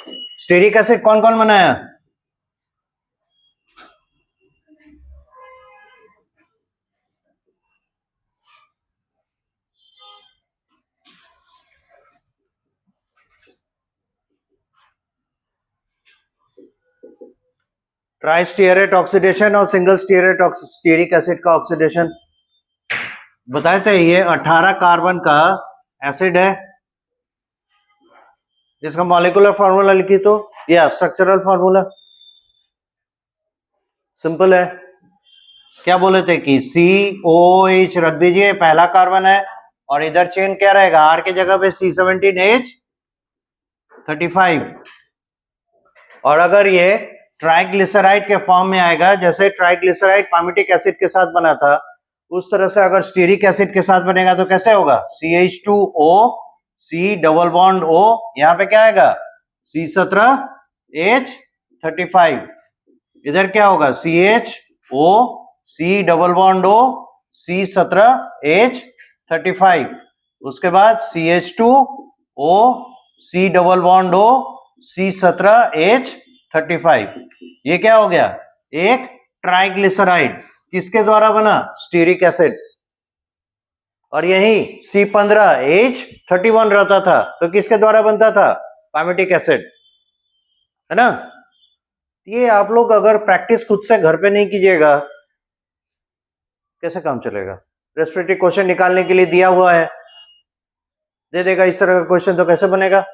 Stearic acid कौन कौन बनाया? ट्राई स्टीयरेट ऑक्सीडेशन और सिंगल स्टीयरिक एसिड का ऑक्सीडेशन बताए थे। ये 18 कार्बन का एसिड है जिसका मॉलिक्यूलर फार्मूला लिखी तो या स्ट्रक्चरल फार्मूला सिंपल है। क्या बोले थे कि COH रख दीजिए, पहला कार्बन है, और इधर चेन क्या रहेगा, R की जगह पे C17H35। और अगर ये ट्राइग्लिसराइड के फॉर्म में आएगा, जैसे ट्राइग्लिसराइड पामिटिक एसिड के साथ बना था, उस तरह से अगर स्टीरिक एसिड के साथ बनेगा तो कैसे होगा, CH2O C double bond O, यहां पे क्या आएगा C17H35, इधर क्या होगा CHO C double bond O C17H35, उसके बाद CH2O C double bond O C17H35। ये क्या हो गया, एक ट्राइग्लिसराइड, किसके द्वारा बना, स्टीरिक एसिड। और यही C15H31 रहता था तो किसके द्वारा बनता था, पामिटिक एसिड, है ना। ये आप लोग अगर प्रैक्टिस खुद से घर पे नहीं कीजिएगा कैसे काम चलेगा। रेस्पिरेटरी क्वेश्चन निकालने के लिए दिया हुआ है, दे देगा इस तरह का क्वेश्चन, तो कैसे बनेगा,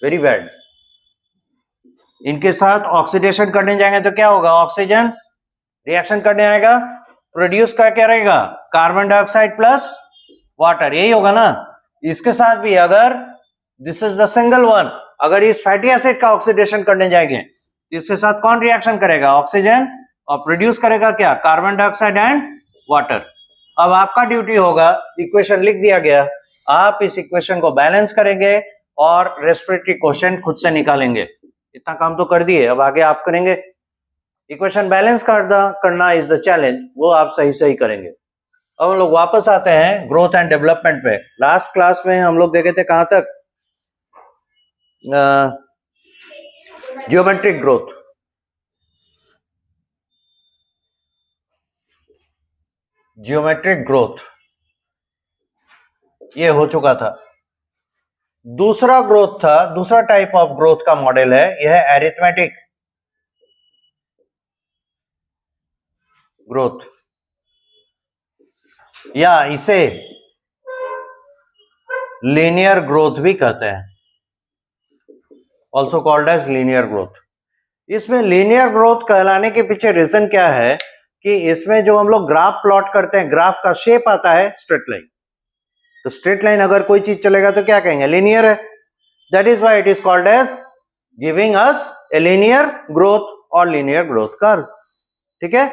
वेरी बैड। इनके साथ ऑक्सीडेशन करने जाएंगे तो क्या होगा, ऑक्सीजन रिएक्शन करने आएगा, प्रोड्यूस क्या रहेगा, कार्बन डाइऑक्साइड प्लस वाटर, यही होगा ना। इसके साथ भी अगर this is the single one, अगर इस फैटी एसिड का ऑक्सीडेशन करने जाएंगे इसके साथ कौन रिएक्शन करेगा, ऑक्सीजन, और प्रोड्यूस करेगा क्या, कार्बन डाइऑक्साइड एंड वाटर। अब आपका ड्यूटी होगा, इक्वेशन लिख दिया गया, आप इस इक्वेशन को बैलेंस करेंगे और रेस्पिरेटरी क्वेश्चन खुद से निकालेंगे। इतना काम तो कर दिए, अब आगे आप करेंगे। इक्वेशन बैलेंस करना इज द चैलेंज, वो आप सही सही करेंगे। अब हम लोग वापस आते हैं ग्रोथ एंड डेवलपमेंट पे। लास्ट क्लास में हम लोग देखे थे कहां तक, जियोमेट्रिक ग्रोथ। जियोमेट्रिक ग्रोथ ये हो चुका था। दूसरा ग्रोथ था, दूसरा टाइप ऑफ ग्रोथ का मॉडल है, यह है एरिथमेटिक ग्रोथ, या इसे लीनियर ग्रोथ भी कहते हैं, also called as linear growth. इसमें लीनियर ग्रोथ कहलाने के पीछे रीजन क्या है कि इसमें जो हम लोग ग्राफ प्लॉट करते हैं, ग्राफ का शेप आता है स्ट्रेट लाइन, तो स्ट्रेट लाइन अगर कोई चीज चलेगा तो क्या कहेंगे, लीनियर है। That is why it is called as giving us a linear growth और लीनियर ग्रोथ कर्व, ठीक है।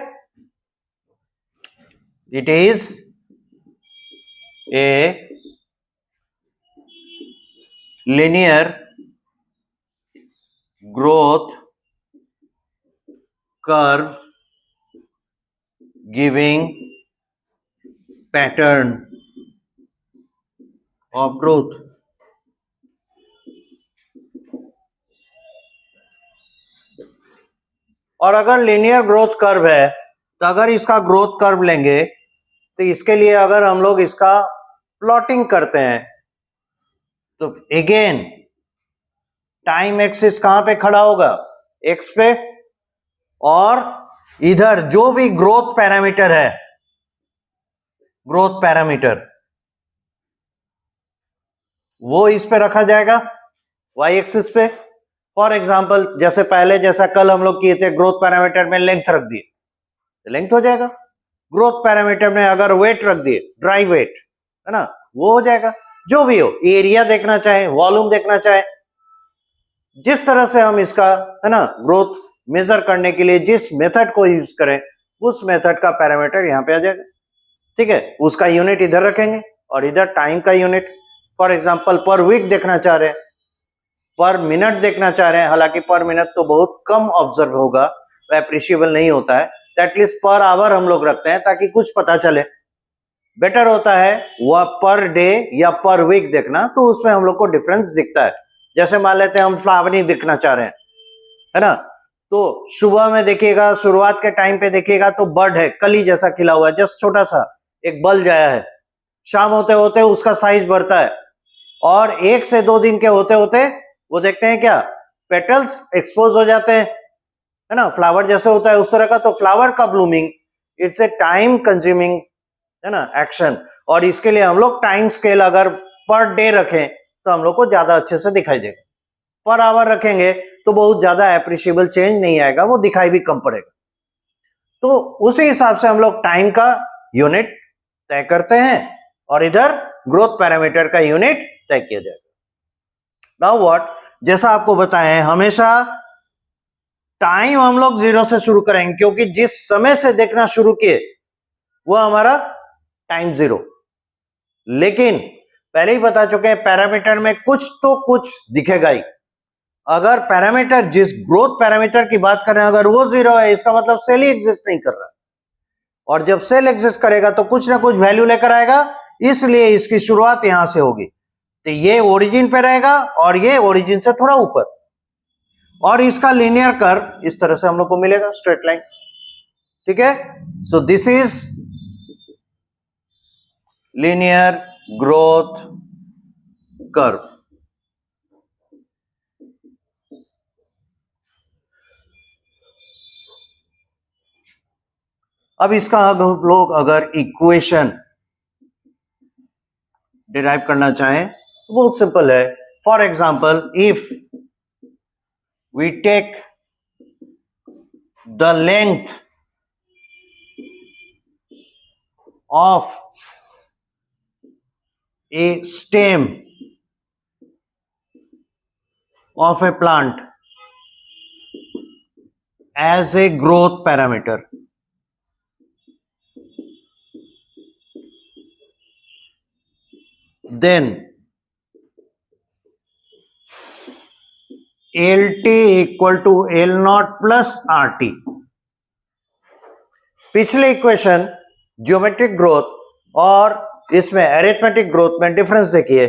It is a linear growth curve giving pattern of growth। और अगर लीनियर ग्रोथ कर्व है तो अगर इसका ग्रोथ कर्व लेंगे तो इसके लिए अगर हम लोग इसका प्लॉटिंग करते हैं तो अगेन टाइम एक्सिस कहां पे खड़ा होगा, एक्स पे, और इधर जो भी ग्रोथ पैरामीटर है, ग्रोथ पैरामीटर वो इस पे रखा जाएगा वाई एक्सिस पे। फॉर एग्जांपल जैसे पहले जैसा कल हम लोग किए थे, ग्रोथ पैरामीटर में लेंथ रख दिए तो लेंथ हो जाएगा, ग्रोथ पैरामीटर में अगर वेट रख दिए, ड्राई वेट, है ना, वो हो जाएगा। जो भी हो, एरिया देखना चाहे, वॉल्यूम देखना चाहे, जिस तरह से हम इसका, है ना, ग्रोथ मेजर करने के लिए जिस मेथड को यूज करें उस मेथड का पैरामीटर यहां पे आ जाएगा, ठीक है। उसका यूनिट इधर रखेंगे और इधर टाइम का unit, for example per week देखना चाह रहे हैं, पर मिनट देखना चाह रहे हैं, हालांकि पर मिनट तो बहुत कम ऑब्जर्व होगा, एप्रिशिएबल नहीं होता है, एटलीस्ट पर आवर हम लोग रखते हैं ताकि कुछ पता चले। बेटर होता है वह पर डे या पर वीक देखना, तो उसमें हम लोग को डिफरेंस दिखता है। जैसे मान लेते हैं हम फ्लावरिंग दिखना चाह रहे हैं, है ना, तो सुबह में देखिएगा, शुरुआत के टाइम पे देखिएगा तो बर्ड है, कली जैसा खिला हुआ है, जस्ट छोटा सा एक बल्ब आया है। शाम होते होते उसका साइज बढ़ता है, और 1 से 2 दिन के होते होते वो देखते हैं क्या, पेटल्स एक्सपोज हो जाते हैं, है ना, फ्लावर जैसे होता है उस तरह का। तो फ्लावर का blooming it's a time consuming, है ना, एक्शन, और इसके लिए हम लोग टाइम स्केल अगर पर डे रखें तो हम लोग को ज्यादा अच्छे से दिखाई देगा। पर आवर रखेंगे तो बहुत ज्यादा एप्रिशिएबल चेंज नहीं आएगा, वो दिखाई भी कम पड़ेगा। तो उसी हिसाब से हम लोग टाइम का यूनिट तय करते हैं, और इधर ग्रोथ पैरामीटर का यूनिट तय किया जाएगा। नाउ व्हाट, जैसा आपको बताएं, हमेशा टाइम हम लोग 0 से शुरू करेंगे, क्योंकि जिस समय से देखना शुरू किए वो हमारा टाइम 0। लेकिन पहले ही बता चुके हैं पैरामीटर में कुछ तो कुछ दिखेगा ही। अगर पैरामीटर, जिस ग्रोथ पैरामीटर की बात कर रहे हैं, अगर वो 0 है, इसका मतलब सेल ही एग्जिस्ट नहीं कर रहा, और जब सेल एग्जिस्ट करेगा तो कुछ ना कुछ वैल्यू लेकर आएगा, इसलिए इसकी शुरुआत यहां से होगी। तो ये ओरिजिन पे रहेगा और ये ओरिजिन से थोड़ा ऊपर, और इसका लीनियर कर्व इस तरह से हम लोग को मिलेगा, स्ट्रेट लाइन। ठीक है, so this is linear growth curve. अब इसका हम लोग अगर इक्वेशन डिराइव करना चाहें तो बहुत सिंपल है। For example, if we take the length of a stem of a plant as a growth parameter, then LT equal to L naught plus RT। पिछले इक्वेशन ज्योमेट्रिक ग्रोथ और इसमें arithmetic growth में difference देखिए,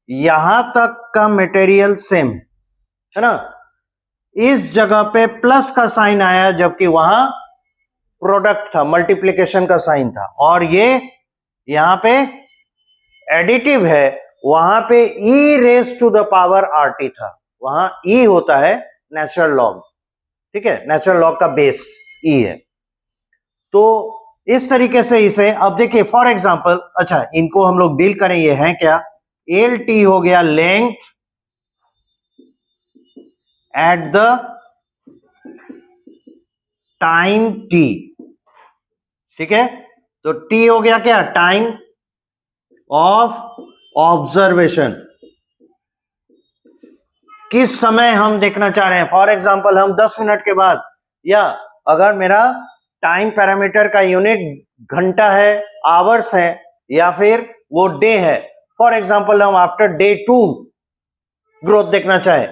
यहां तक का material same है ना, इस जगह पे प्लस का साइन आया जबकि वहां प्रोडक्ट था, मल्टीप्लिकेशन का साइन था, और ये यहां पे एडिटिव है, वहां पे e raise to the power RT था, वहां e होता है नेचुरल लॉग। ठीक है, नेचुरल लॉग का बेस e है। तो इस तरीके से इसे, अब देखिए फॉर एग्जांपल, अच्छा इनको हम लोग डील करें, ये है क्या, एल टी हो गया length at the time t। ठीक है, तो t हो गया क्या, टाइम ऑफ ऑब्जर्वेशन, किस समय हम देखना चाह रहे हैं। फॉर एग्जांपल हम 10 मिनट के बाद, या अगर मेरा टाइम पैरामीटर का यूनिट घंटा है, आवर्स है, या फिर वो डे है, फॉर एग्जांपल हम आफ्टर डे 2 ग्रोथ देखना चाहे,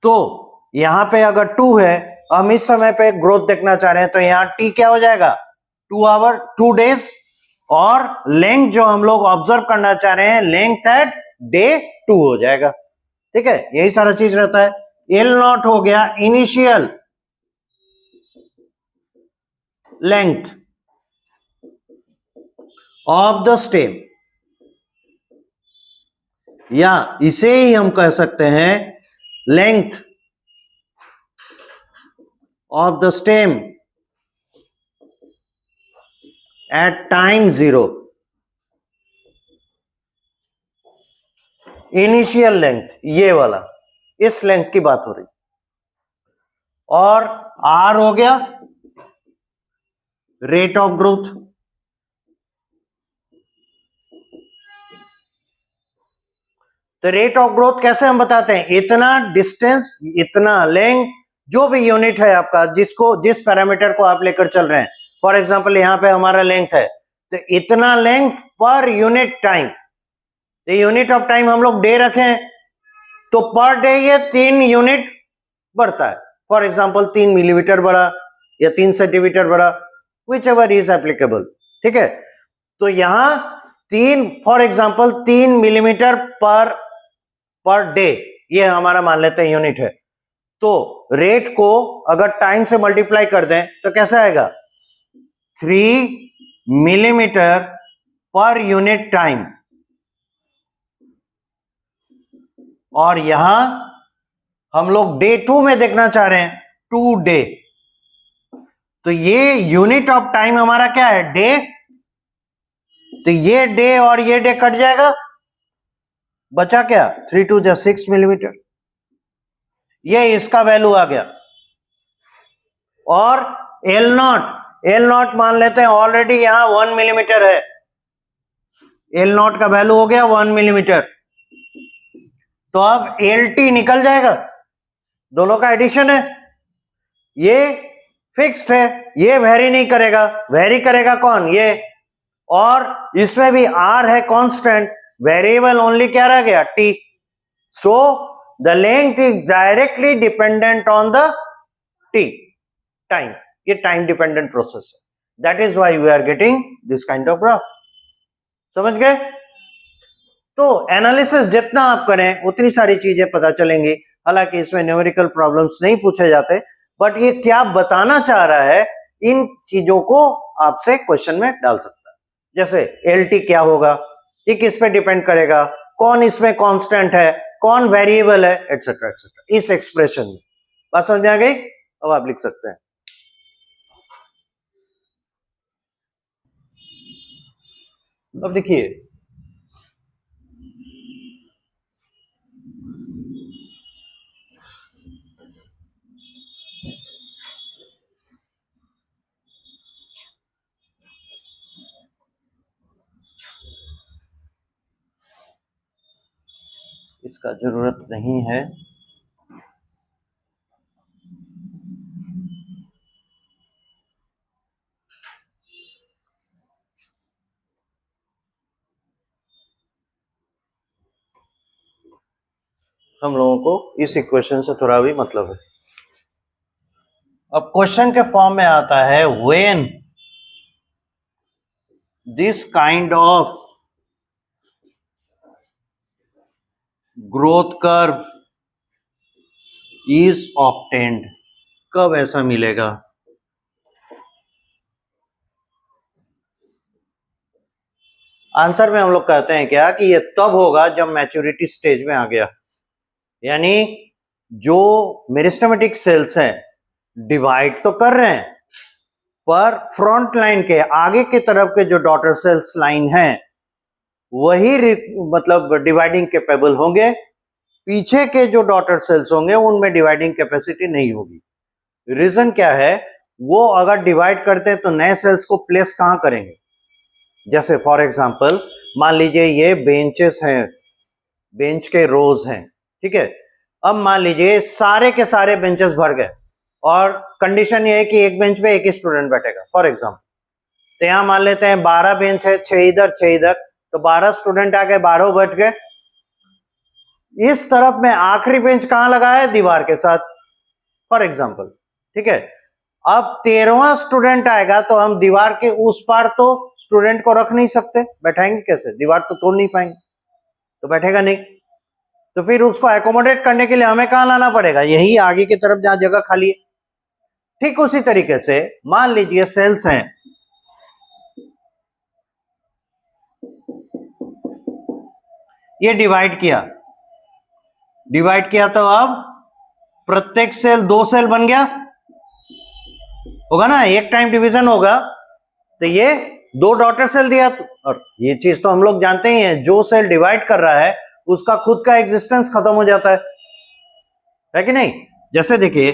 तो यहां पे अगर 2 है, हम इस समय पे ग्रोथ देखना चाह रहे हैं, तो यहां टी क्या हो जाएगा, 2 आवर 2 डेज, और लेंथ जो हम लोग ऑब्जर्व करना चाह रहे हैं, लेंथ एट डे 2 हो जाएगा। ठीक है, यही सारा चीज रहता है। एल नॉट हो गया initial length of the stem, या इसे ही हम कह सकते हैं length of the stem at time 0। Initial length ये वाला, इस लेंथ की बात हो रही, और आर हो गया रेट ऑफ ग्रोथ। तो रेट ऑफ ग्रोथ कैसे हम बताते हैं, इतना डिस्टेंस, इतना लेंथ, जो भी यूनिट है आपका, जिसको, जिस पैरामीटर को आप लेकर चल रहे हैं, फॉर एग्जांपल यहां पे हमारा लेंथ है, तो इतना लेंथ पर यूनिट टाइम। तो यूनिट ऑफ टाइम हम लोग डे रखें, तो पर डे ये 3 यूनिट बढ़ता है, फॉर एग्जांपल 3 मिलीमीटर बढ़ा या 3 सेंटीमीटर बढ़ा, विच एवर इज एप्लीकेबल। ठीक है, तो यहां 3 for example 3 millimetre per day, ये हमारा मान लेते हैं यूनिट है। तो रेट को अगर टाइम से मल्टीप्लाई कर दें तो कैसा आएगा, 3 मिलीमीटर पर यूनिट टाइम। और यहां हम लोग डे 2 में देखना चाह रहे हैं, 2 डे। तो ये यूनिट ऑफ टाइम हमारा क्या है, डे। तो ये डे और ये डे कट जाएगा, बचा क्या, 3 2 जा 6 मिलीमीटर। ये इसका वैल्यू आ गया। और एल नॉट मान लेते हैं, ऑलरेडी यहां 1 मिलीमीटर है, एल नॉट का वैल्यू हो गया 1 मिलीमीटर। तो अब एल टी निकल जाएगा, दोनों का एडिशन है, ये फिक्स्ड है, ये वेरी नहीं करेगा, वेरी करेगा कौन, ये। और इसमें भी आर है कांस्टेंट, वेरिएबल ओनली क्या रह गया, T. So the length is directly dependent on the T, time. ये टाइम डिपेंडेंट प्रोसेस है, that is why we are getting this kind of graph. समझ गए। तो एनालिसिस जितना आप करें उतनी सारी चीजें पता चलेंगी। हालांकि इसमें न्यूमेरिकल प्रॉब्लम्स नहीं पूछे जाते, बट ये क्या बताना चाह रहा है, इन चीजों को आपसे क्वेश्चन में डाल सकता है। जैसे एल क्या होगा, ये किस पे डिपेंड करेगा, कौन इसमें कांस्टेंट है, कौन वेरिएबल है, एटसेट्रा एटसेट्रा, इस एक्सप्रेशन में। बात समझ में आ गई। अब आप लिख सकते हैं। अब देखिए, इसका जरूरत नहीं है, हम लोगों को इस इक्वेशन से थोड़ा भी मतलब है। अब क्वेश्चन के फॉर्म में आता है, when this kind of growth curve is obtained, कब ऐसा मिलेगा। आंसर में हम लोग कहते हैं क्या, कि ये तब होगा जब मैच्योरिटी स्टेज में आ गया, यानी जो मेरिस्टेमेटिक सेल्स हैं डिवाइड तो कर रहे हैं, पर फ्रंट लाइन के आगे की तरफ के जो डॉटर सेल्स लाइन हैं वही मतलब डिवाइडिंग कैपेबल होंगे, पीछे के जो डॉटर सेल्स होंगे उनमें डिवाइडिंग कैपेसिटी नहीं होगी। रीजन क्या है, वो अगर डिवाइड करते हैं तो नए सेल्स को प्लेस कहां करेंगे। जैसे फॉर एग्जांपल मान लीजिए ये बेंचेस हैं, बेंच के रोज हैं, ठीक है। अब मान लीजिए सारे के सारे बेंचेस भर गए और कंडीशन ये है कि एक बेंच पे एक ही स्टूडेंट बैठेगा फॉर एग्जांपल। तो यहां मान लेते हैं 12 बेंच है, 6 इधर 6 इधर, तो 12 स्टूडेंट आ गए, 12 बैठ गए। इस तरफ में आखिरी बेंच कहां लगा है, दीवार के साथ फॉर एग्जांपल, ठीक है। अब 13वां स्टूडेंट आएगा तो हम दीवार के उस पार तो स्टूडेंट को रख नहीं सकते, बैठाएंगे कैसे, दीवार तो तोड़ नहीं पाएंगे, तो बैठेगा नहीं। तो फिर उसको एकोमोडेट करने के लिए हमें कहां लाना पड़ेगा, यही आगे की तरफ जहां जगह खाली है। ठीक उसी तरीके से मान लीजिए सेल्स हैं, ये डिवाइड किया तो अब प्रत्येक सेल 2 सेल बन गया होगा ना, एक टाइम डिवीजन होगा, तो ये 2 डॉटर सेल दिया। और ये चीज तो हम लोग जानते ही हैं, जो सेल डिवाइड कर रहा है उसका खुद का एग्जिस्टेंस खत्म हो जाता है कि नहीं। जैसे देखिए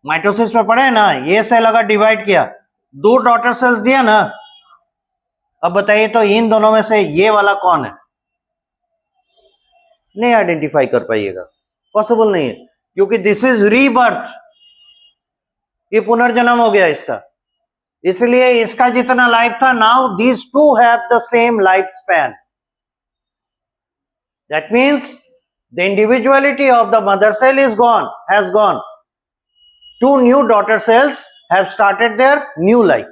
माइटोसिस में पढ़े ना, ये सेल अगर डिवाइड किया, 2 डॉटर सेल्स दिया ना, अब बताइए तो इन दोनों में से ये वाला कौन है, नहीं आइडेंटिफाई कर पाइएगा, पॉसिबल नहीं है, क्योंकि दिस इज रीबर्थ, ये पुनर्जन्म हो गया इसका, इसलिए इसका जितना लाइफ था, now these two have the same life span. That means the individuality of the mother cell is gone, has gone, 2 new daughter cells have started their new life,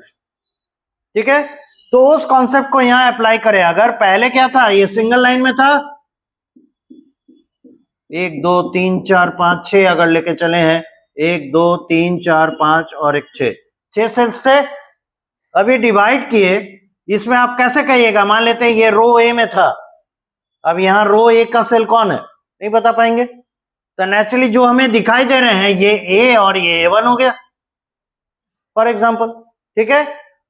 ठीक है। तो उस कॉन्सेप्ट को यहां अप्लाई करें। अगर पहले क्या था, ये सिंगल लाइन में था, 1 2 3 4 5 6 अगर लेके चले हैं, 1 2 3 4 5 और एक 6 सेल्स थे। अभी डिवाइड किए, इसमें आप कैसे कहिएगा, मान लेते हैं ये रो ए में था, अब यहां रो ए का सेल कौन है नहीं बता पाएंगे, तो नेचुरली जो हमें दिखाई दे रहे हैं ये ए और ये A1 हो गया फॉर एग्जाम्पल। ठीक है,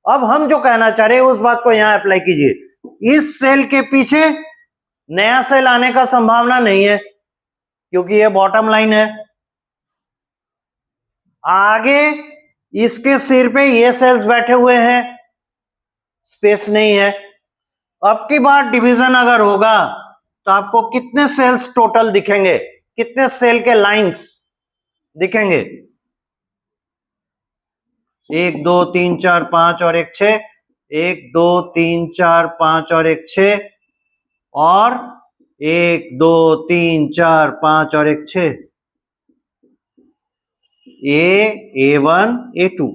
अब हम जो कहना चाह रहे हैं उस बात को यहां अप्लाई कीजिए। इस सेल के पीछे नया सेल आने का संभावना नहीं है क्योंकि ये बॉटम लाइन है। आगे इसके सिर पे ये सेल्स बैठे हुए हैं, स्पेस नहीं है। अब की बार डिवीजन अगर होगा तो आपको कितने सेल्स टोटल दिखेंगे, कितने सेल के लाइंस दिखेंगे, 1 2 3 4 5 और एक 6, 1 2 3 4 5 और एक 6, और 1 2 3 4 5 और एक 6, A1 A2।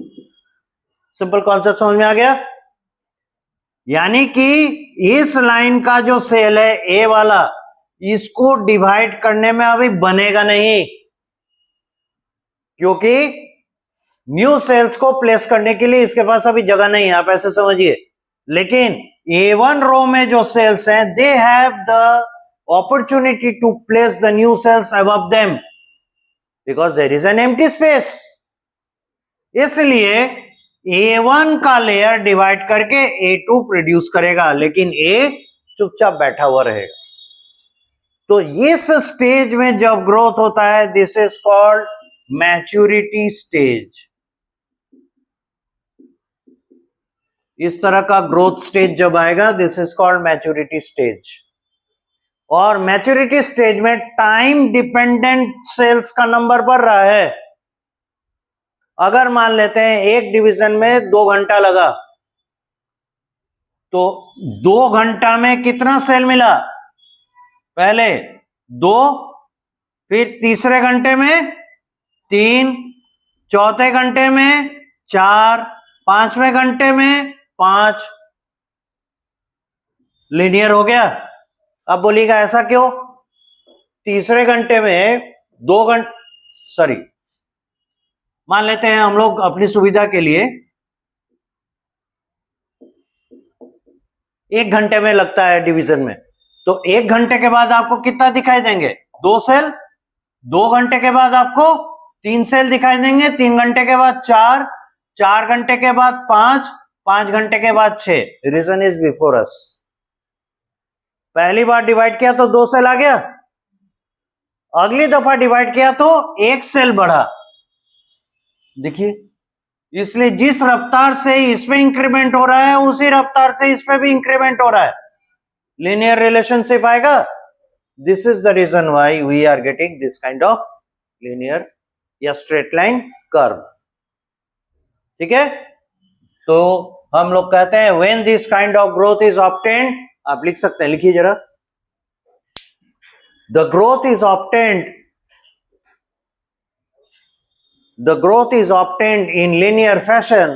सिंपल कॉन्सेप्ट समझ में आ गया। यानी कि इस लाइन का जो सेल है ए वाला, इसको डिवाइड करने में अभी बनेगा नहीं क्योंकि न्यू सेल्स को प्लेस करने के लिए इसके पास अभी जगह नहीं है, आप ऐसे समझिए। लेकिन A1 रो में जो सेल्स हैं, they have the opportunity to place the new cells above them because there is an empty space. इसलिए A1 का लेयर डिवाइड करके A2 प्रोड्यूस करेगा, लेकिन A चुपचाप बैठा हुआ रहेगा। तो इस स्टेज में जब ग्रोथ होता है, this is called maturity stage. इस तरह का ग्रोथ स्टेज जब आएगा, this is called maturity stage. और मैच्योरिटी स्टेज में टाइम डिपेंडेंट सेल्स का नंबर बढ़ रहा है। अगर मान लेते हैं एक डिवीजन में 2 घंटा लगा, तो 2 घंटा में कितना सेल मिला, पहले 2, फिर तीसरे घंटे में 3, चौथे घंटे में 4, पांचवें घंटे में 5, लीनियर हो गया। अब बोलिएगा ऐसा क्यों, तीसरे घंटे में 2 घंटे, सॉरी मान लेते हैं हम लोग अपनी सुविधा के लिए 1 घंटे में लगता है डिवीजन में, तो 1 घंटे के बाद आपको कितना दिखाई देंगे, 2 सेल। 2 घंटे के बाद आपको 3 सेल दिखाई देंगे, 3 घंटे के बाद 4, 4 घंटे के बाद 5, 5 घंटे के बाद 6। Reason is before us. पहली बार डिवाइड किया तो 2 सेल आ गया, अगली दफा डिवाइड किया तो 1 सेल बढ़ा। देखिए, इसलिए जिस रफ्तार से इसमें इंक्रीमेंट हो रहा है उसी रफ्तार से इसमें भी इंक्रीमेंट हो रहा है, लीनियर रिलेशनशिप आएगा। This is the reason why we are getting this kind of linear या स्ट्रेट लाइन कर्व। ठीक है, तो हम लोग कहते हैं when this kind of growth is obtained, आप लिख सकते हैं, लिखिए जरा, the growth is obtained, the growth is obtained in linear fashion,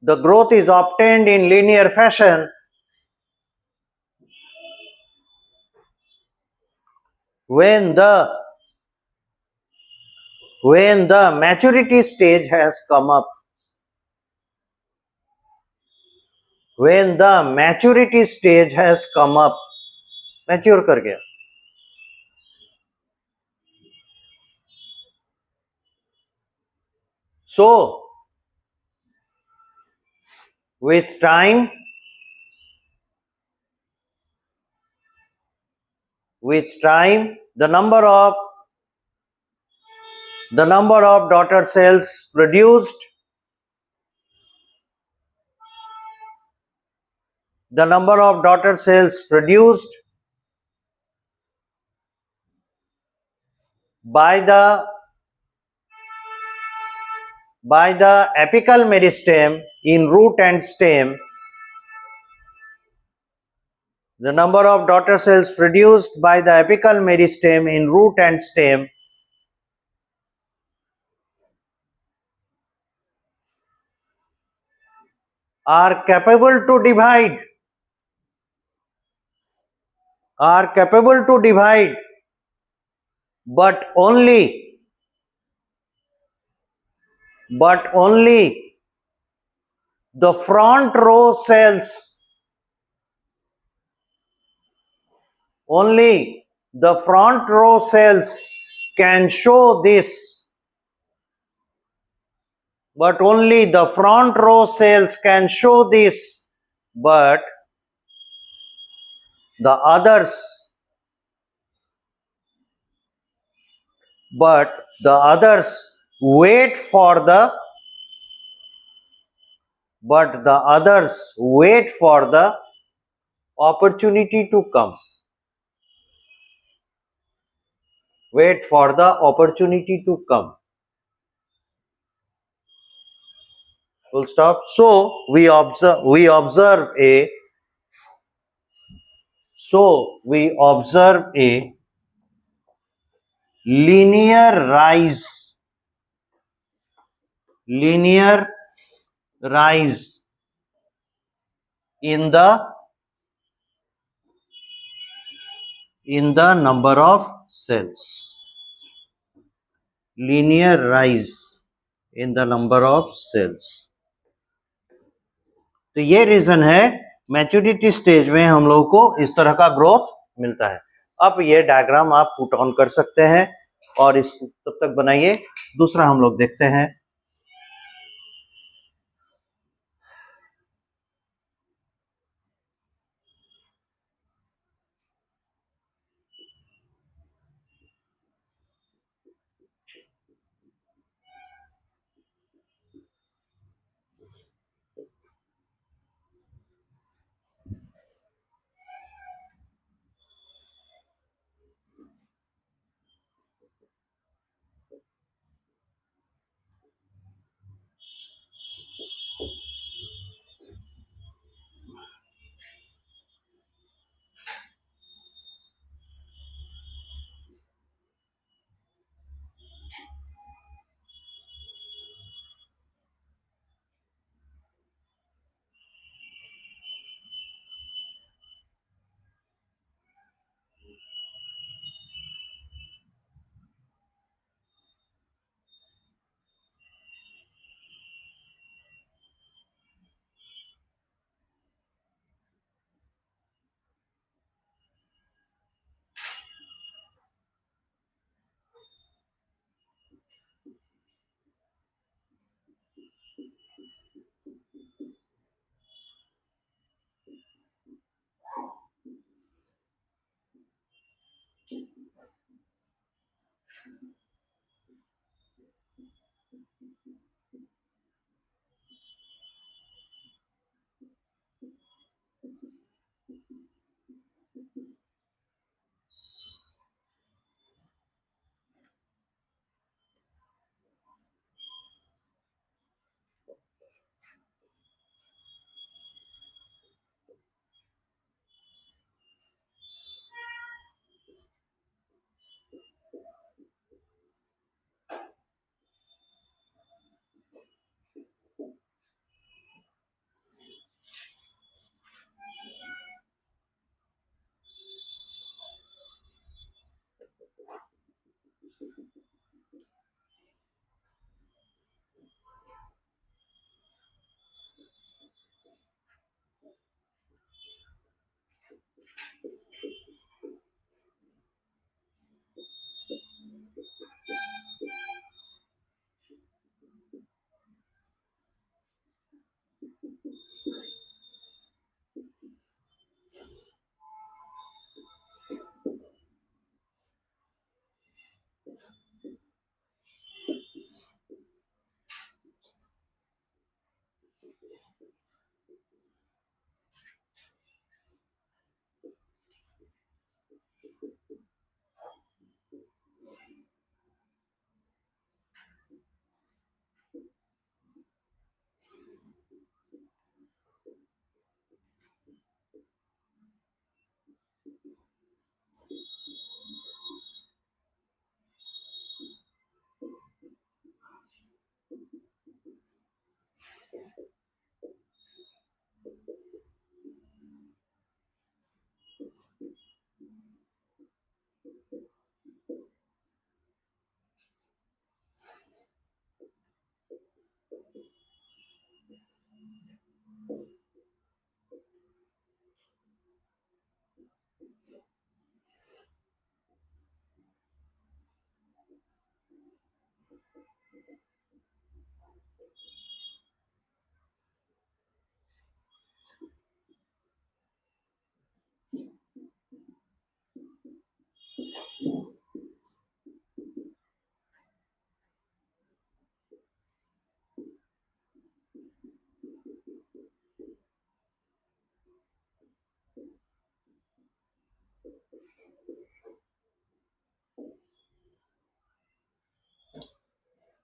the growth is obtained in linear fashion when the maturity stage has come up, when the maturity stage has come up, mature कर गया। So with time, the number of daughter cells produced, the number of daughter cells produced by the apical meristem in root and stem, the number of daughter cells produced by the apical meristem in root and stem are capable to divide, but only the front row cells, only the front row cells can show this, but only the front row cells can show this, but the others, but the others wait for the, but the others wait for the opportunity to come. Wait for the opportunity to come. Full stop. So we observe a linear linear rise in the number of cells. Linear rise in the number of cells. तो ये reason है maturity stage में हम लोगों को इस तरह का ग्रोथ मिलता है. अब ये डायग्राम आप पुट ऑन कर सकते हैं और इसको तब तक बनाइए. दूसरा हम लोग देखते हैं.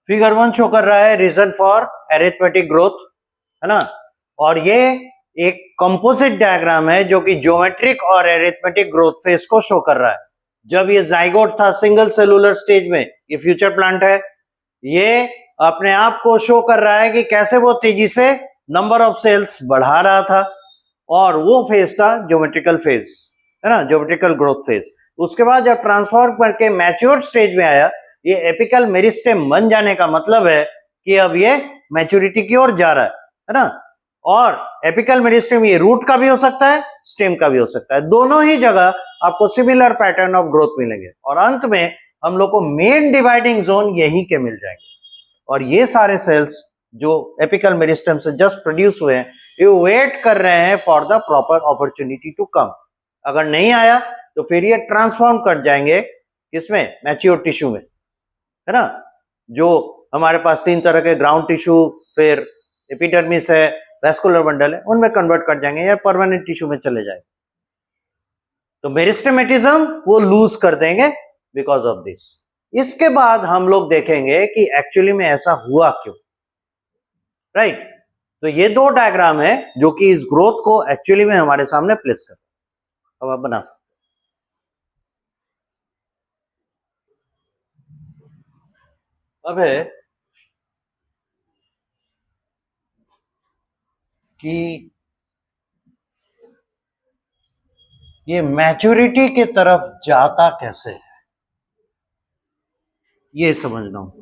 फिगर 1 शो कर रहा है रीजन फॉर एरिथमेटिक ग्रोथ, है ना। और ये एक कंपोजिट डायग्राम है जो कि ज्योमेट्रिक और एरिथमेटिक ग्रोथ फेज को शो कर रहा है। जब ये जाइगोट था सिंगल सेलुलर स्टेज में, ये फ्यूचर प्लांट है, ये अपने आप को शो कर रहा है कि कैसे वो तेजी से नंबर ऑफ सेल्स बढ़ा रहा था, और वो फेज था ज्योमेट्रिकल फेज, है ना, ज्योमेट्रिकल ग्रोथ फेज। उसके बाद जब ट्रांसफॉर्म करके मैच्योर स्टेज में आया, ये एपिकल मेरिस्टेम बन जाने का मतलब है कि अब ये मैच्योरिटी की ओर जा रहा है ना। और एपिकल मेरिस्टेम ये रूट का भी हो सकता है, स्टेम का भी हो सकता है, दोनों ही जगह आपको सिमिलर पैटर्न ऑफ ग्रोथ मिलेंगे, और अंत में हम लोग को मेन डिवाइडिंग जोन यही के मिल जाएंगे। और ये सारे सेल्स जो एपिकल मेरिस्टेम से जस्ट प्रोड्यूस हुए हैं, ये वेट कर रहे हैं for the proper opportunity to come. अगर नहीं आया तो फिर ये ट्रांसफॉर्म कर जाएंगे किसमें, मैच्योर टिश्यू में, है ना। जो हमारे पास 3 तरह के ग्राउंड टिश्यू, फिर एपिडर्मिस है, वैस्कुलर बंडल है, उनमें कन्वर्ट कर जाएंगे या परमानेंट टिश्यू में चले जाएंगे। तो मेरिस्टेमेटिज्म वो लूज कर देंगे बिकॉज ऑफ दिस। इसके बाद हम लोग देखेंगे कि एक्चुअली में ऐसा हुआ क्यों, राइट। तो ये 2 डायग्राम है जो कि इस ग्रोथ को एक्चुअली में हमारे सामने प्लेस कर, अब आप बना सकते अब है कि ये मैच्योरिटी की तरफ जाता कैसे है, ये समझना हूं।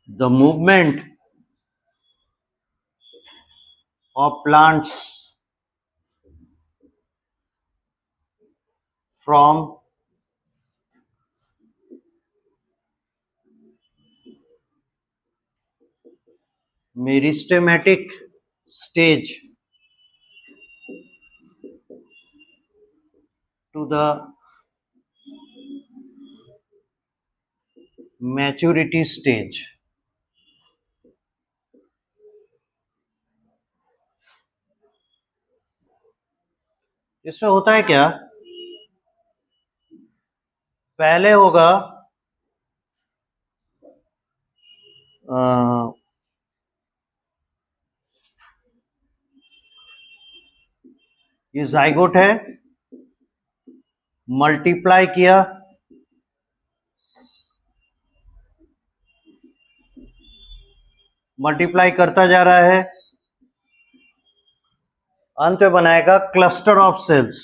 The movement of plants from meristematic stage to the maturity stage, इसमें होता है क्या, पहले होगा ये जाइगोट है, मल्टीप्लाई किया, मल्टीप्लाई करता जा रहा है, अंत में बनाएगा क्लस्टर ऑफ सेल्स,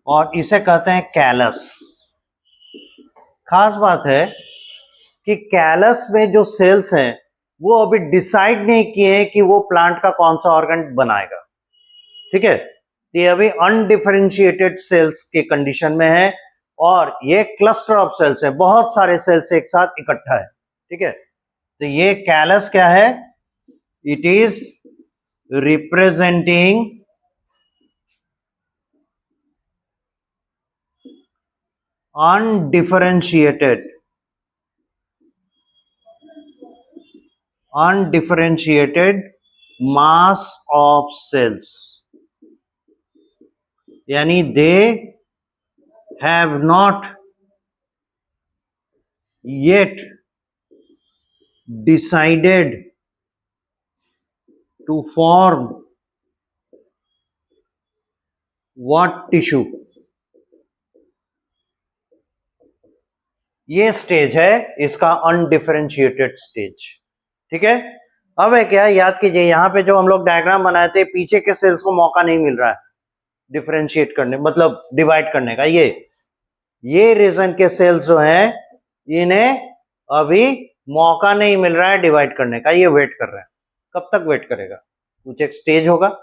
और इसे कहते हैं कैलस। खास बात है कि कैलस में जो सेल्स हैं वो अभी डिसाइड नहीं किए कि वो प्लांट का कौन सा ऑर्गन बनाएगा, ठीक है। ये अभी अनडिफरेंशिएटेड सेल्स के कंडीशन में है, और ये क्लस्टर ऑफ सेल्स है, बहुत सारे सेल्स एक साथ इकट्ठा है, ठीक है। तो ये कैलस क्या है, it is representing undifferentiated mass of cells, यानी they have not yet decided to form what tissue। ये स्टेज है इसका अनडिफरेंशिएटेड स्टेज, ठीक है। अब है क्या, याद कीजिए यहां पे जो हम लोग डायग्राम बनाए थे, पीछे के सेल्स को मौका नहीं मिल रहा है डिफरेंशिएट करने, मतलब डिवाइड करने का। ये रीजन के सेल्स जो हैं इन्हें अभी मौका नहीं मिल रहा है डिवाइड करने का, ये वेट कर रहे हैं। कब तक वेट करेगा, कुछ एक स्टेज होगा,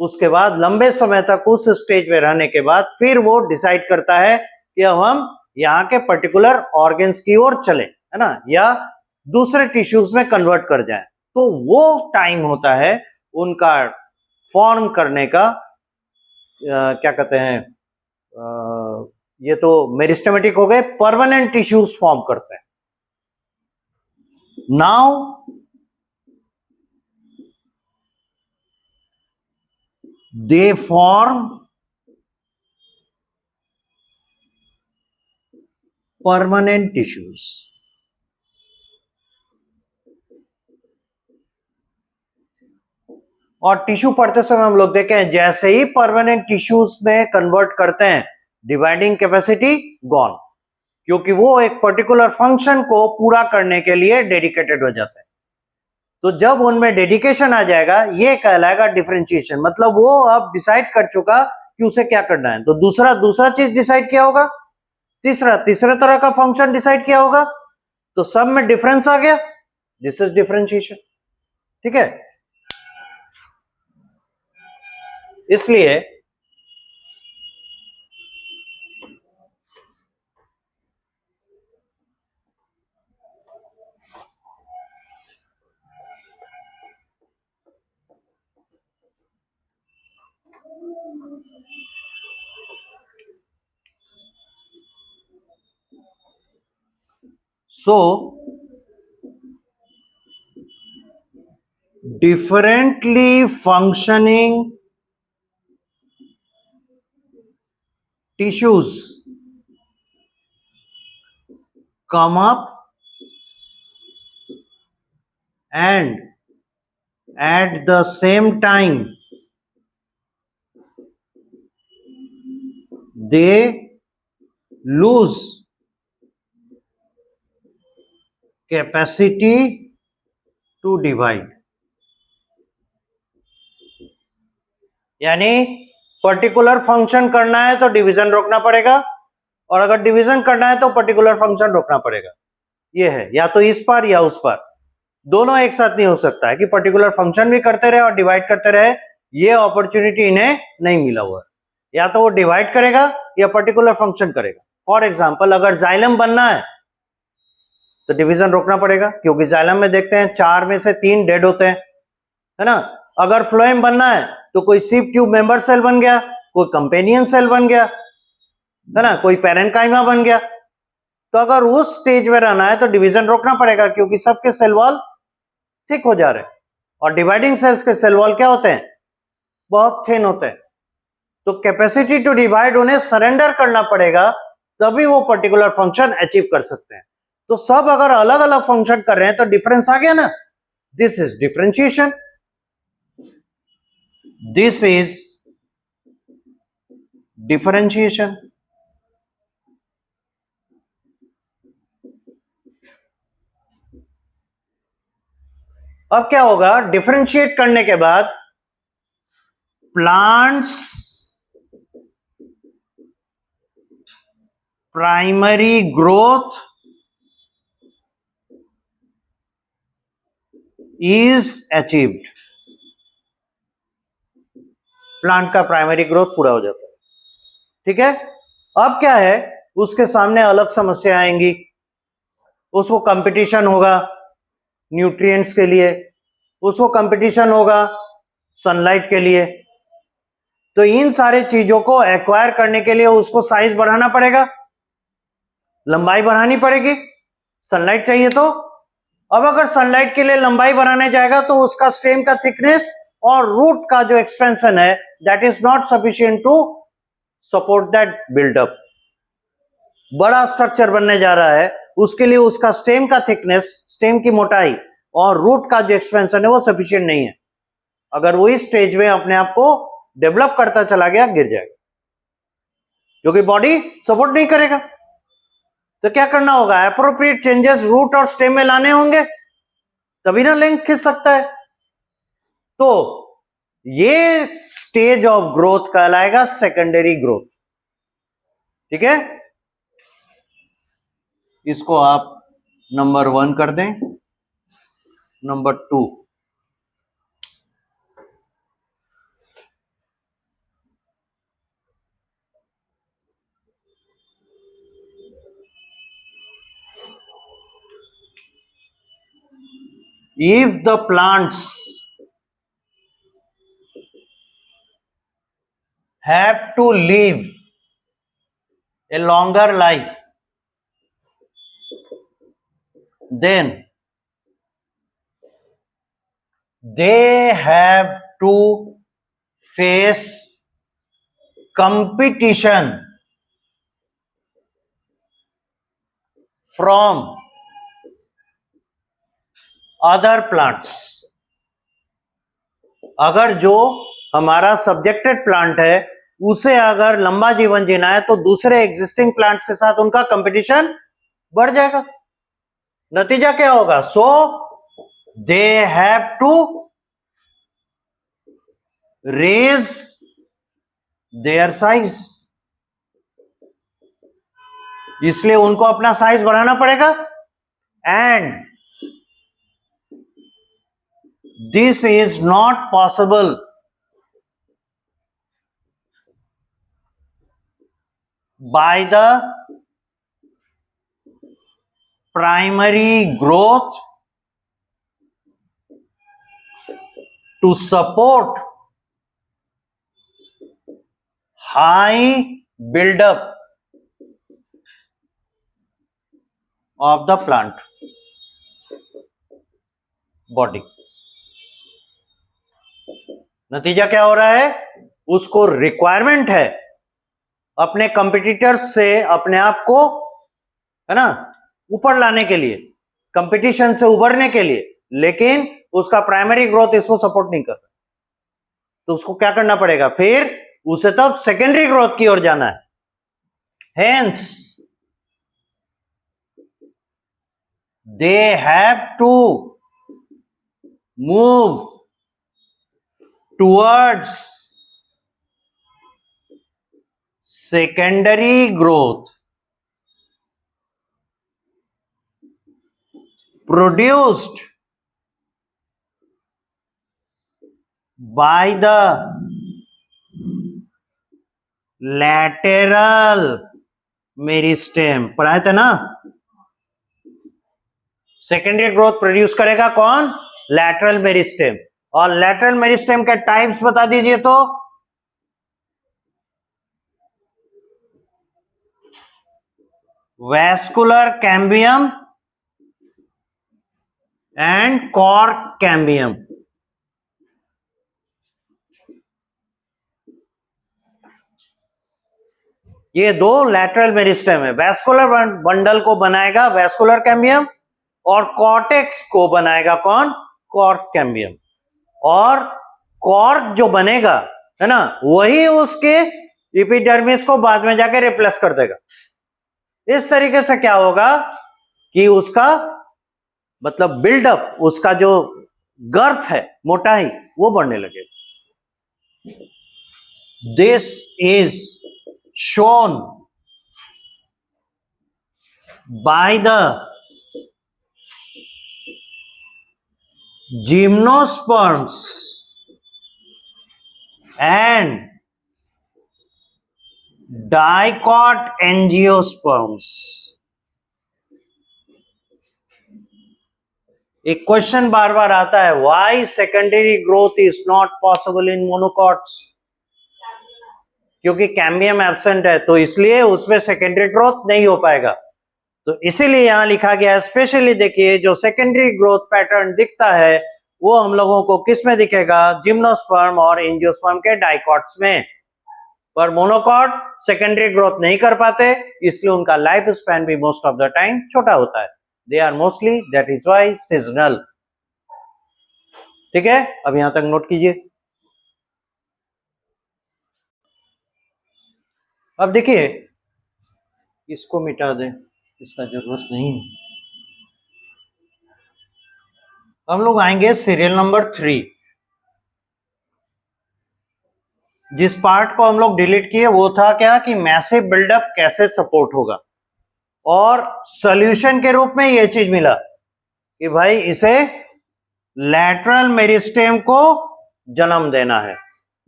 उसके बाद लंबे समय तक उस स्टेज में रहने के बाद फिर वो डिसाइड करता है कि अब हम यहाँ के पर्टिकुलर ऑर्गन्स की ओर चले, है ना, या दूसरे टिश्यूज में कन्वर्ट कर जाए। तो वो टाइम होता है उनका फॉर्म करने का, क्या कहते हैं, ये तो मेरिस्टेमेटिक हो गए, परमानेंट टिश्यूज फॉर्म करते हैं. Now they form permanent tissues. और टिश्यू पढ़ते समय हम लोग देखें जैसे ही परमानेंट टिश्यूज में कन्वर्ट करते हैं, डिवाइडिंग कैपेसिटी गॉन, क्योंकि वो एक पर्टिकुलर फंक्शन को पूरा करने के लिए डेडिकेटेड हो जाते हैं. तो जब उनमें डेडिकेशन आ जाएगा, ये कहलाएगा डिफरेंशिएशन. मतलब वो अब डिसाइड कर चुका कि उसे क्या करना है. तो दूसरा चीज डिसाइड किया होगा, तीसरे तरह का फंक्शन डिसाइड किया होगा, तो सब में डिफरेंस आ गया. This is differentiation. ठीक है, इसलिए so differently functioning tissues come up and at the same time they lose capacity to divide. यानी पर्टिकुलर फंक्शन करना है तो डिवीजन रोकना पड़ेगा, और अगर डिवीजन करना है तो पर्टिकुलर फंक्शन रोकना पड़ेगा. ये है, या तो इस पर या उस पर, दोनों एक साथ नहीं हो सकता है कि पर्टिकुलर फंक्शन भी करते रहे और डिवाइड करते रहे. ये अपॉर्चुनिटी इन्हें नहीं मिला हुआ है. या तो वो डिवाइड करेगा या पर्टिकुलर फंक्शन करेगा. फॉर एग्जाम्पल, अगर जाइलम बनना है तो डिवीजन रोकना पड़ेगा, क्योंकि जाइलम में देखते हैं 4 में से 3 डेड होते हैं, है ना. अगर फ्लोएम बनना है तो कोई सिप ट्यूब मेंबर सेल बन गया, कोई कंपेनियन सेल बन गया, है ना, कोई पैरेंकाइमा बन गया. तो अगर उस स्टेज में रहना है तो डिवीजन रोकना पड़ेगा, क्योंकि सबके सेल वॉल थिक हो जा रहे हैं, और डिवाइडिंग सेल्स के सेल वॉल क्या होते हैं, बहुत थिन होते हैं. तो कैपेसिटी टू डिवाइड उन्हें सरेंडर करना पड़ेगा, तभी वो पर्टिकुलर फंक्शन अचीव कर सकते हैं. तो सब अगर अलग अलग फंक्शन कर रहे हैं तो डिफरेंस आ गया ना. This is differentiation. This is differentiation. अब क्या होगा, डिफरेंशिएट करने के बाद plants primary growth is achieved. Plant का प्राइमरी ग्रोथ पूरा हो जाता है. ठीक है, अब क्या है, उसके सामने अलग समस्या आएंगी. उसको कंपटीशन होगा न्यूट्रिएंट्स के लिए, उसको कंपटीशन होगा सनलाइट के लिए. तो इन सारे चीजों को एक्वायर करने के लिए उसको साइज बढ़ाना पड़ेगा, लंबाई बढ़ानी पड़ेगी. सनलाइट चाहिए तो. अब अगर सनलाइट के लिए लंबाई बढ़ाने जाएगा तो उसका स्टेम का थिकनेस और रूट का जो एक्सपेंशन है, that is not sufficient to support that buildup. बड़ा स्ट्रक्चर बनने जा रहा है, उसके लिए उसका स्टेम का थिकनेस, स्टेम की मोटाई और रूट का जो एक्सपेंशन है वो सफिशिएंट नहीं है. अगर वो इस स्टेज में अपने आप को डेवलप करता चला गया, गिर जाएगा, क्योंकि बॉडी सपोर्ट नहीं करेगा. तो क्या करना होगा, एप्रोप्रिएट चेंजेस रूट और स्टेम में लाने होंगे, तभी ना लेंथ खिंच सकता है. तो ये स्टेज ऑफ ग्रोथ कहलाएगा सेकेंडरी ग्रोथ. ठीक है, इसको आप नंबर 1 कर दें. Number 2, if the plants have to live a longer life, then they have to face competition from other plants. अगर जो हमारा सब्जेक्टेड प्लांट है उसे अगर लंबा जीवन जीना है तो दूसरे एग्जिस्टिंग प्लांट्स के साथ उनका कंपटीशन बढ़ जाएगा. नतीजा क्या होगा? So they have to raise their size. इसलिए उनको अपना साइज बढ़ाना पड़ेगा. And this is not possible by the primary growth to support high buildup of the plant body. नतीजा क्या हो रहा है? उसको रिक्वायरमेंट है अपने कंपिटिटर्स से अपने आप को, है ना, ऊपर लाने के लिए, कंपटीशन से उभरने के लिए, लेकिन उसका प्राइमरी ग्रोथ इसको सपोर्ट नहीं कर रहा. तो उसको क्या करना पड़ेगा? फिर उसे तब सेकेंडरी ग्रोथ की ओर जाना है. Hence they have to move towards secondary growth produced by the lateral meristem. पढ़ाए थे ना? सेकेंडरी ग्रोथ प्रोड्यूस करेगा कौन? Lateral meristem. और लैटरल मेरिस्टेम के टाइप्स बता दीजिए तो. Vascular cambium and cork cambium. ये दो लैटरल मेरिस्टेम है. वैस्कुलर बंडल को बनाएगा वैस्कुलर कैम्बियम और कॉर्टेक्स को बनाएगा कौन? Cork cambium. और कॉर्क जो बनेगा, है ना, वही उसके एपिडर्मिस को बाद में जाके रिप्लेस कर देगा. इस तरीके से क्या होगा कि उसका मतलब बिल्डअप, उसका जो गर्थ है, मोटाई, वो बढ़ने लगेगा. This is shown by the gymnosperms and dicot angiosperms. एक क्वेश्चन बार बार आता है, why secondary growth is not possible in monocots? क्योंकि कैम्बियम एब्सेंट है, तो इसलिए उसमें सेकेंडरी ग्रोथ नहीं हो पाएगा. तो इसीलिए यहां लिखा गया है. स्पेशली देखिए, जो सेकेंडरी ग्रोथ पैटर्न दिखता है वो हम लोगों को किस में दिखेगा? जिम्नोस्पर्म और एंजियोस्पर्म के डाइकॉट्स में. पर मोनोकॉट सेकेंडरी ग्रोथ नहीं कर पाते, इसलिए उनका लाइफ स्पैन भी मोस्ट ऑफ द टाइम छोटा होता है. They are mostly, that is why, seasonal. ठीक है, अब यहां तक नोट कीजिए. अब देखिए, इसको मिटा दें, इसका जरूरत नहीं. हम लोग आएंगे सीरियल नंबर 3. जिस पार्ट को हम लोग डिलीट किए वो था क्या कि मैसिव बिल्डअप कैसे सपोर्ट होगा. और सॉल्यूशन के रूप में ये चीज मिला कि भाई इसे लैटरल मेरिस्टेम को जन्म देना है,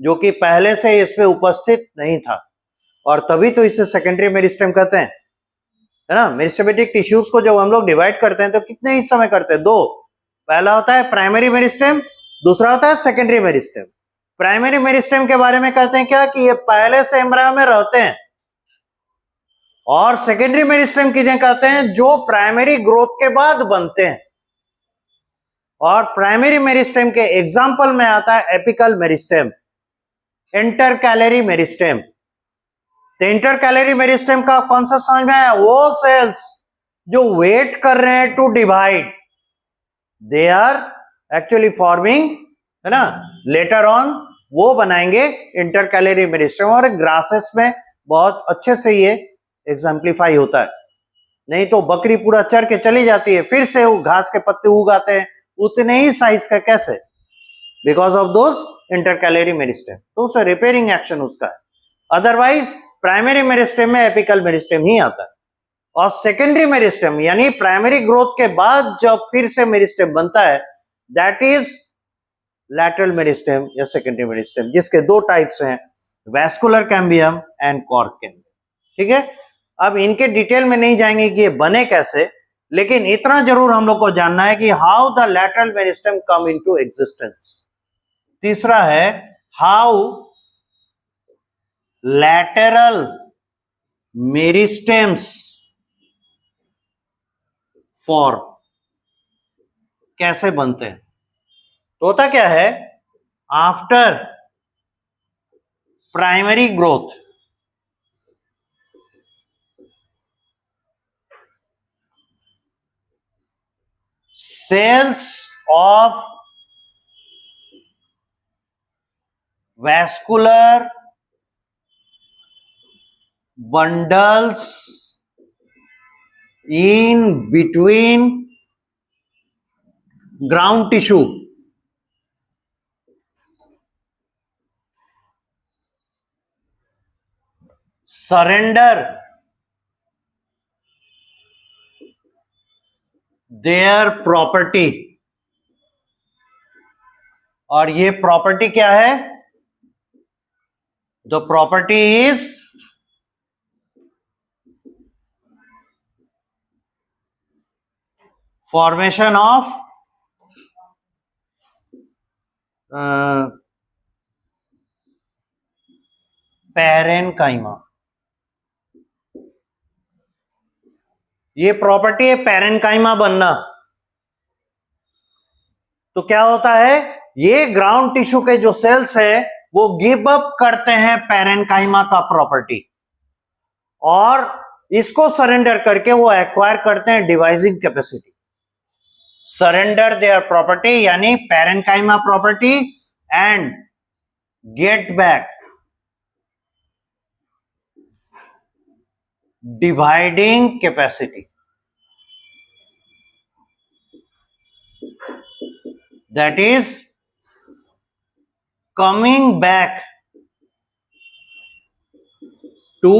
जो कि पहले से इसमें उपस्थित नहीं था. और तभी तो इसे सेकेंडरी मेरिस्टेम कहते हैं, है ना. मेरिस्टेमेटिक टिश्यूज को जब हम लोग डिवाइड करते हैं तो कितने हिस्सों में करते हैं? 2. पहला होता है प्राइमरी मेरिस्टेम, दूसरा होता है सेकेंडरी मेरिस्टेम. प्राइमरी मेरिस्टेम के बारे में कहते हैं क्या कि ये पहले से एम्ब्रायो में रहते हैं, और सेकेंडरी मेरिस्टेम किन्हें कहते हैं? जो प्राइमरी ग्रोथ के बाद बनते हैं। और प्राइमरी मेरिस्टेम के एग्जाम्पल में आता है एपिकल मेरिस्टेम, इंटरकैलरी मेरिस्टेम। तो इंटरकैलरी मेरिस्टेम का कौन सा समझ में आया? वो सेल्स जो वेट कर रहे हैं to divide, they are actually forming, है ना, लेटर ऑन वो बनाएंगे इंटरकैलरी मेरिस्टेम। और ग्रासेस में बहुत अच्छे से ये एग्जाम्प्लीफाई होता है। नहीं तो बकरी पूरा चर के चली जाती है, फिर से वो घास के पत्ते उगाते हैं उतने ही साइज का, कैसे? Because of those intercalary meristem. तो उसमें रिपेयरिंग एक्शन उसका है। अदरवाइज प्राइमरी मेरिस्टेम में एपिकल मेरिस्टेम ही आता है। और सेकेंडरी मेरिस्टेम यानी प्राइमरी ग्रोथ के बाद जब फिर से मेरिस्टेम बनता है, दैट इज लैटरल मेरिस्टेम या सेकेंडरी मेरिस्टेम, जिसके दो टाइप्स हैं, vascular cambium and cork cambium. ठीक है, अब इनके डिटेल में नहीं जाएंगे कि ये बने कैसे, लेकिन इतना जरूर हम लोग को जानना है कि how the lateral meristem come into existence. तीसरा है हाउ लैटरल मेरिस्टेम्स फॉर्म, कैसे बनते हैं। तो होता क्या है, after primary growth cells of vascular bundles in between ground tissue surrender their property। और ये प्रॉपर्टी क्या है? The property is formation of parenchyma. ये प्रॉपर्टी है पैरेनकाइमा बनना। तो क्या होता है, ये ग्राउंड टिश्यू के जो सेल्स है वो गिव अप करते हैं पैरेनकाइमा का प्रॉपर्टी, और इसको सरेंडर करके वो एक्वायर करते हैं devising capacity. Surrender their property यानी parenchyma property and get back dividing capacity. That is coming back to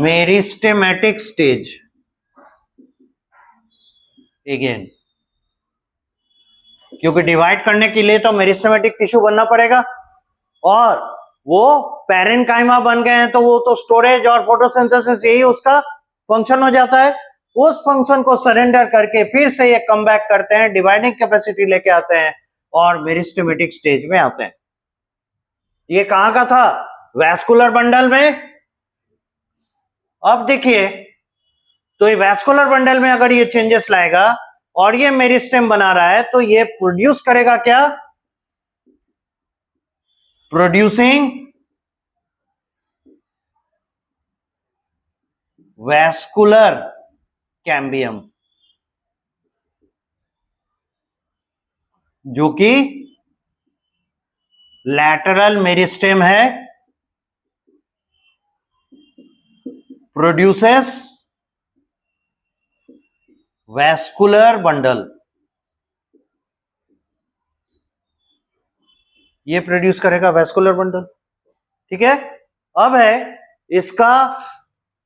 meristematic stage again, क्योंकि डिवाइड करने के लिए तो मेरिस्टेमेटिक टिश्यू बनना पड़ेगा, और वो पैरेनकाइमा बन गए हैं तो वो तो स्टोरेज और फोटोसिंथेसिस यही उसका फंक्शन हो जाता है। उस फंक्शन को सरेंडर करके फिर से ये कम बैक करते हैं, डिवाइडिंग कैपेसिटी लेके आते हैं और मेरिस्टेमेटिक स्टेज में आते हैं। ये कहां का था? वैस्कुलर बंडल में। अब देखिए, तो ये वैस्कुलर बंडल में अगर ये चेंजेस लाएगा और ये मेरिस्टेम बना रहा है, तो ये प्रोड्यूस करेगा क्या? प्रोड्यूसिंग वैस्कुलर कैम्बियम, जो कि लैटरल मेरिस्टेम है, प्रोड्यूसेस वैस्कुलर बंडल। ये प्रोड्यूस करेगा वैस्कुलर बंडल। ठीक है, अब है इसका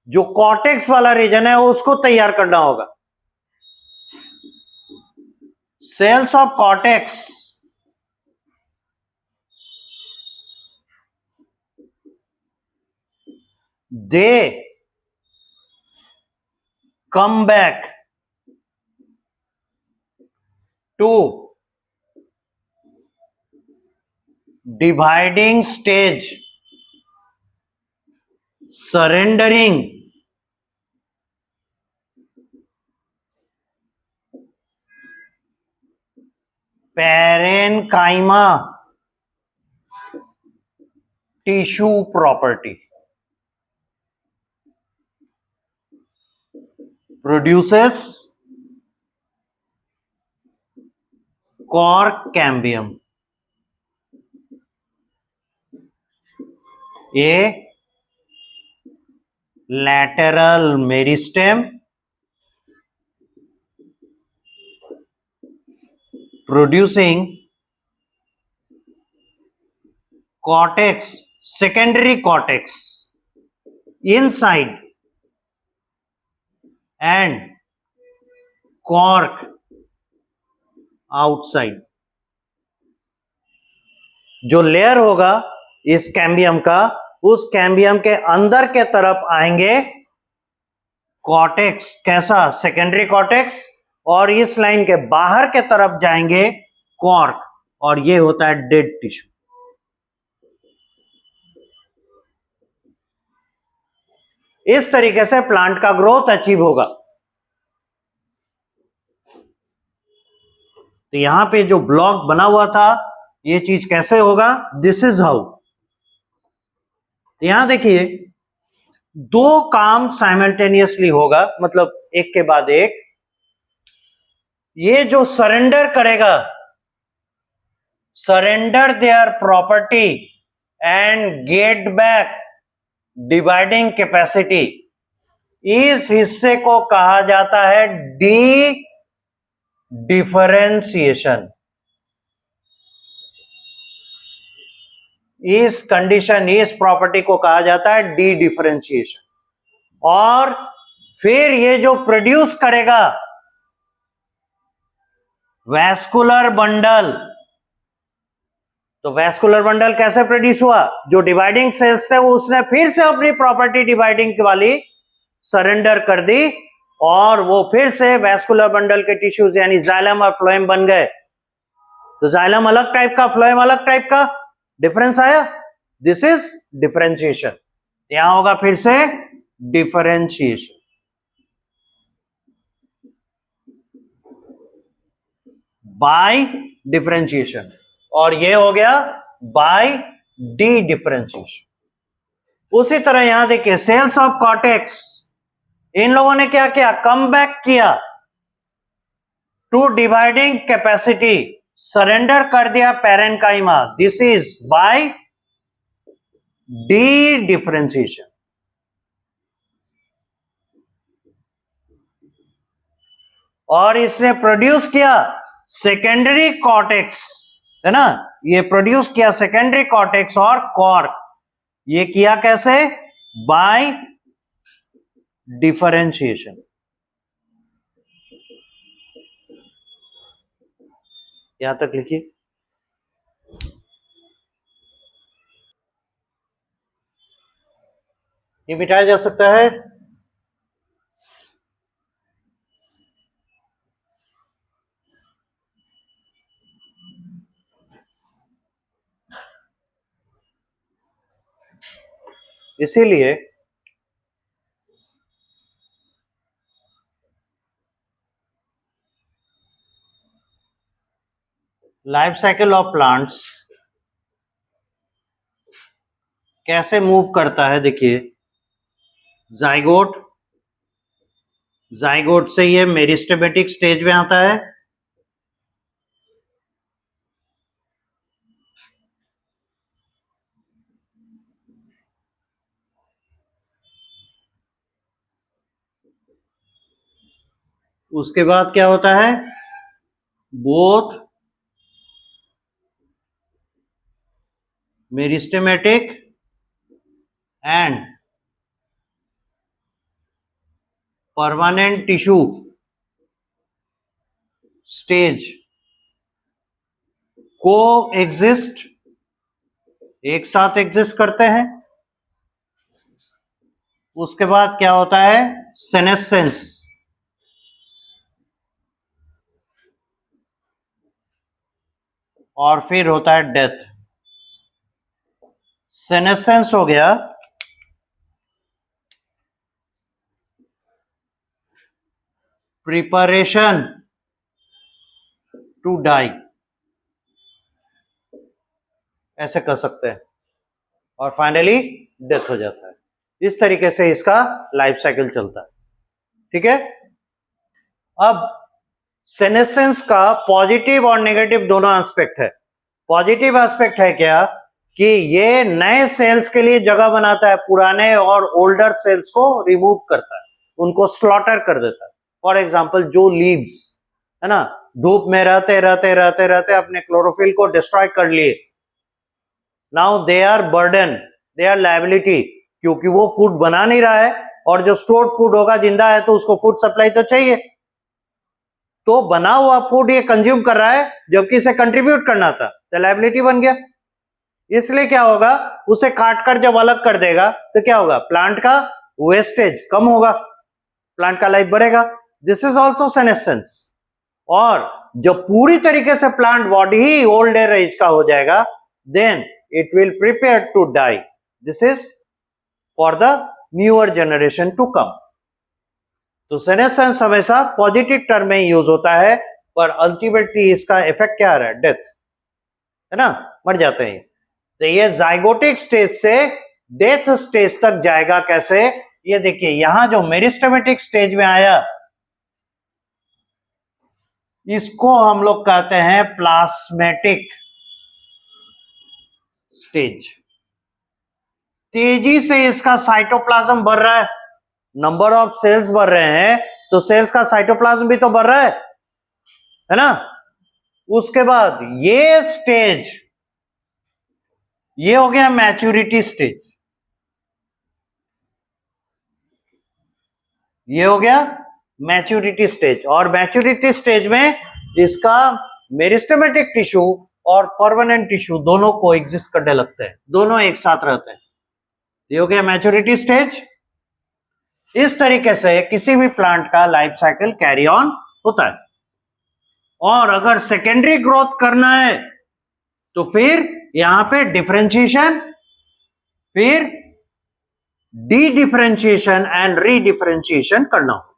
जो कॉर्टेक्स वाला रीजन है उसको तैयार करना होगा। Cells of cortex they come back to dividing stage surrounding parenchyma tissue property produces cork cambium, a lateral meristem producing cortex, secondary cortex inside and cork outside. जो लेयर होगा इस कैम्बियम का, उस कैम्बियम के अंदर के तरफ आएंगे कॉर्टेक्स, कैसा? सेकेंडरी कॉर्टेक्स, और इस लाइन के बाहर के तरफ जाएंगे कॉर्क, और ये होता है डेड टिश्यू. इस तरीके से प्लांट का ग्रोथ अचीव होगा. तो यहां पे जो ब्लॉक बना हुआ था, ये चीज कैसे होगा? This is how. यहां देखिए, दो काम साइमल्टेनियसली होगा, मतलब एक के बाद एक. ये जो सरेंडर करेगा, surrender their property and get back dividing capacity, इस हिस्से को कहा जाता है डी डिफरेंशिएशन. इस कंडीशन, इस प्रॉपर्टी को कहा जाता है डी डिफरेंशिएशन. और फिर ये जो प्रोड्यूस करेगा वैस्कुलर बंडल, तो वैस्कुलर बंडल कैसे प्रोड्यूस हुआ? जो डिवाइडिंग सेल्स थे वो उसने फिर से अपनी प्रॉपर्टी डिवाइडिंग वाली सरेंडर कर दी, और वो फिर से वैस्कुलर बंडल के टिश्यूज यानी जाइलम और फ्लोएम बन गए. तो जाइलम अलग टाइप का, फ्लोएम अलग टाइप का, डिफरेंस आया. This is differentiation. यहां होगा फिर से डिफरेंशिएशन. बाय डिफरेंशिएशन, और ये हो गया बाय डी डिफरेंशिएशन. उसी तरह यहां देखिए, सेल्स ऑफ कॉर्टेक्स, इन लोगों ने क्या किया? कम बैक किया टू डिवाइडिंग कैपेसिटी, सरेंडर कर दिया parenchyma. This is by D differentiation. और इसने प्रोड्यूस किया सेकेंडरी कॉर्टेक्स, है ना? ये प्रोड्यूस किया सेकेंडरी कॉर्टेक्स और कॉर्क. ये किया कैसे? By differentiation. यहां तक लिखिए. ये मिटाया जा सकता है. इसीलिए लाइफ साइकिल ऑफ प्लांट्स कैसे मूव करता है? देखिए, जाइगोट, जाइगोट से ये मेरिस्टेमेटिक स्टेज में आता है. उसके बाद क्या होता है? Both meristematic and permanent tissue stage को एग्जिस्ट, एक साथ एग्जिस्ट करते हैं. उसके बाद क्या होता है? सेनेसेंस, और फिर होता है डेथ. सेनेसेंस हो गया, प्रिपरेशन टू डाई, ऐसे कर सकते हैं, और फाइनली डेथ हो जाता है। इस तरीके से इसका लाइफ साइकिल चलता है। ठीक है, अब सेनेसेंस का पॉजिटिव और नेगेटिव दोनों एस्पेक्ट है। पॉजिटिव एस्पेक्ट है क्या कि ये नए सेल्स के लिए जगह बनाता है, पुराने और ओल्डर सेल्स को रिमूव करता है, उनको स्लॉटर कर देता है। फॉर एग्जाम्पल जो लीव्स है ना, धूप में रहते रहते रहते रहते अपने क्लोरोफिल को डिस्ट्रॉय कर लिए, now they are burden, they are liability, क्योंकि वो फूड बना नहीं रहा है, और जो स्टोर्ड फूड होगा, जिंदा है तो उसको फूड सप्लाई तो चाहिए, तो बना हुआ फूड ये कंज्यूम कर रहा है, जबकि इसे कंट्रीब्यूट करना था, तो लायबिलिटी बन गया। इसलिए क्या होगा, उसे काट कर जब अलग कर देगा तो क्या होगा, प्लांट का वेस्टेज कम होगा, प्लांट का लाइफ बढ़ेगा। This is also senescence. और जब पूरी तरीके से प्लांट बॉडी ही ओल्ड एज का हो जाएगा, then it will prepare to die. This is for the newer generation to come. तो सेनेसेंस हमेशा पॉजिटिव टर्म में यूज होता है, पर अल्टीमेटली इसका इफेक्ट क्या आ रहा है, डेथ, है ना, मर जाते हैं। तो ये जाइगोटिक स्टेज से डेथ स्टेज तक जाएगा कैसे, ये देखिए, यहां जो मेरिस्टेमेटिक स्टेज में आया, इसको हम लोग कहते हैं प्लाज्मेटिक स्टेज। तेजी से इसका साइटोप्लाज्म बढ़ रहा है, नंबर ऑफ सेल्स बढ़ रहे हैं, तो सेल्स का साइटोप्लाज्म भी तो बढ़ रहा है ना। उसके बाद ये स्टेज, ये हो गया मैच्योरिटी स्टेज, ये हो गया मैच्योरिटी स्टेज। और मैच्योरिटी स्टेज में इसका मेरिस्टेमेटिक टिश्यू और परमानेंट टिश्यू दोनों को एग्जिस्ट करने लगते हैं, दोनों एक साथ रहते हैं। ये हो गया मैच्योरिटी स्टेज। इस तरीके से किसी भी प्लांट का लाइफ साइकिल कैरी ऑन होता है। और अगर सेकेंडरी ग्रोथ करना है तो फिर यहां पे डिफरेंशिएशन, फिर D differentiation and re differentiation करना हो।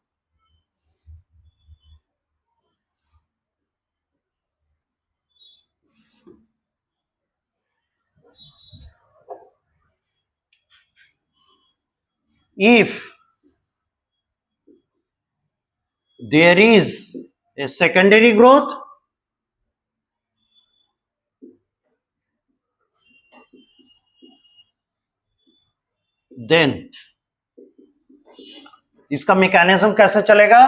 If there is a secondary growth, then इसका मैकेनिज्म कैसे चलेगा,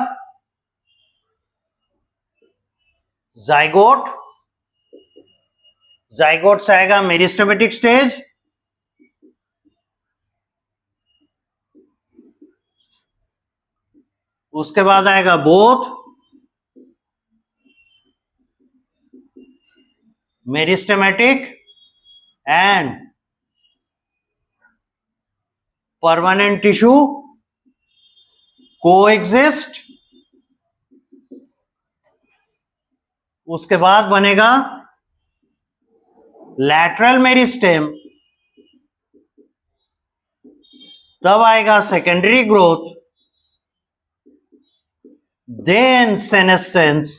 जाइगोट, जाइगोट से आएगा मेरिस्टेमेटिक स्टेज, उसके बाद आएगा both, meristematic and permanent tissue coexist. उसके बाद बनेगा लैटरल मेरिस्टेम, तब आएगा secondary growth, then senescence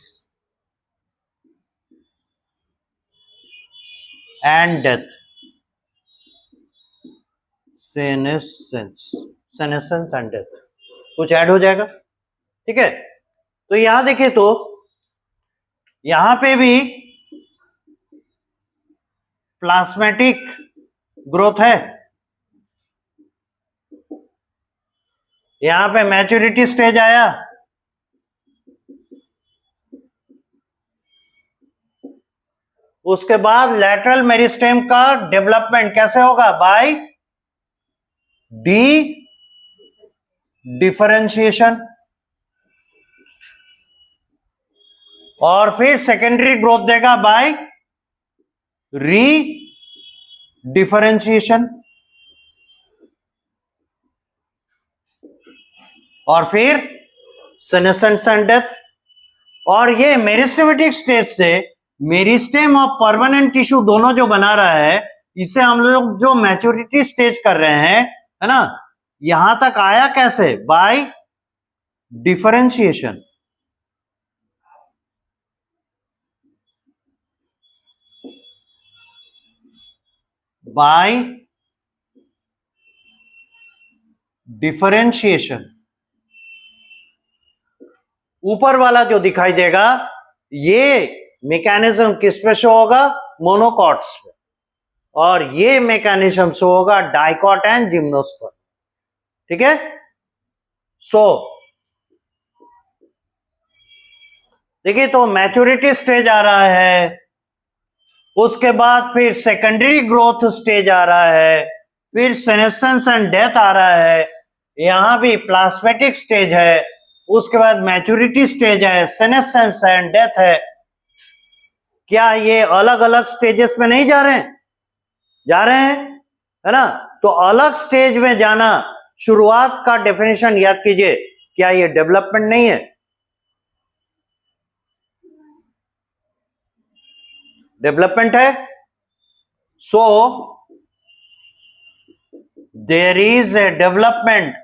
and death. Senescence and death, कुछ ऐड हो जाएगा। ठीक है, तो यहां देखिए, तो यहां पे भी प्लाज्मेटिक ग्रोथ है, यहां पे मैच्योरिटी स्टेज आया, उसके बाद लैटरल मेरिस्टेम का डेवलपमेंट कैसे होगा, बाय डी डिफरेंशिएशन, और फिर सेकेंडरी ग्रोथ देगा बाय री डिफरेंशिएशन, और फिर सेनेसेंस एंड डेथ। और ये मेरिस्टेमेटिक स्टेज से मेरिस्टेम और परमानेंट टिश्यू दोनों जो बना रहा है, इसे हम लोग जो मैच्योरिटी स्टेज कर रहे हैं, है ना, यहां तक आया कैसे, बाय डिफरेंशिएशन। Bye differentiation. ऊपर वाला जो दिखाई देगा ये मैकेनिज्म किस पे शो होगा? मोनोकॉट्स पे, और ये मैकेनिज्म शो होगा डाइकॉट एंड जिम्नोस्पर्म। ठीक है। सो देखिए, तो मैच्योरिटी स्टेज आ रहा है, उसके बाद फिर सेकेंडरी ग्रोथ स्टेज आ रहा है, फिर सेनेसेंस एंड डेथ आ रहा है, यहां भी प्लाज्मेटिक स्टेज है, उसके बाद मैच्योरिटी स्टेज है, सेनेसेंस एंड डेथ है। क्या ये अलग अलग स्टेजेस में नहीं जा रहे हैं? जा रहे हैं, है ना। तो अलग स्टेज में जाना, शुरुआत का डेफिनेशन याद कीजिए, क्या ये डेवलपमेंट नहीं है? डेवलपमेंट है। So there is a development